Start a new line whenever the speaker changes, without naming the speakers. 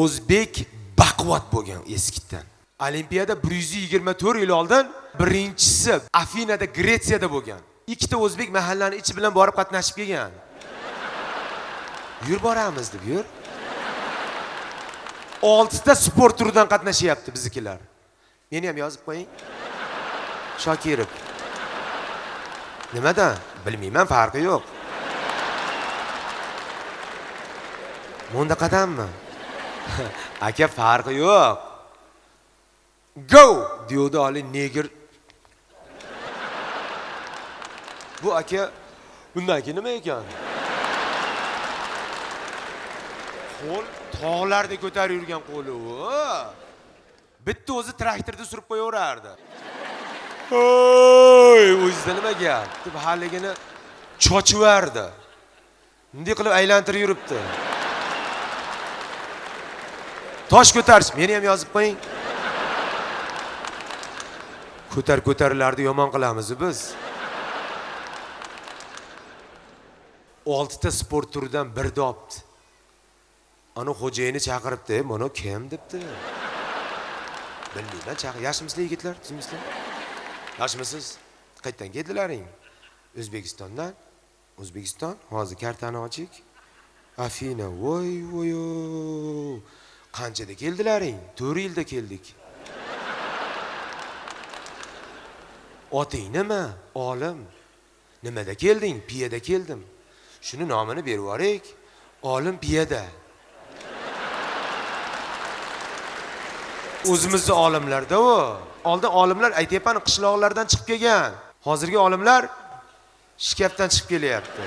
o'zbek baquvvat bo'lgan eskidan. Olimpiyada 124 yil oldin birinchisi Afinada, Gretsiyada bo'lgan. Ikkita o'zbek mahallani ichi bilan borib qatnashib kelgan. Yur boramiz deb yur. 6 ta sport turidan qatnashyapti biznikilar. Meni ham yozib qo'ying. Shokirov. Nimadan? Bilmayman, farqi yo'q. Munda qadammi? Aka, farqi yo'q. Go! Diyorda oli negir. Bu aka bundan nima ekan? Qo'l tog'larda ko'tarib yurgan qo'li u. Bitta o'zi traktorda surib qo'yaverardi. Oy, o'zida nima gap? Deb haligini chochiverdi. Bunday qilib aylantirib yuribdi. Tosh ko'tarish, meni ham yozib qo'ying. Ko'tarilarni yomon qilamiz biz. 6 ta sport turidan birni olibdi. Ana xo'jayini chaqiribdi, "Mana kim?" debdi. Bilmayman, yaxshimisizlar yigitlar, tuzimsizlar? Yaxshimisiz? Qayerdan keldilaring? O'zbekistondan. O'zbekiston, hozir kartani oching. Afina, voy. Qanchada keldilaring? 4 yilda keldik. Oting nima? Olim. Nimada kelding? Piyada keldim. Shuni nomini berib yuborik. Olim piyada. O'zimizda olimlarda u. Oldin olimlar aytayapman qishloqlardan chiqib kelgan. Hozirgi olimlar shkafdan chiqib kelyapti.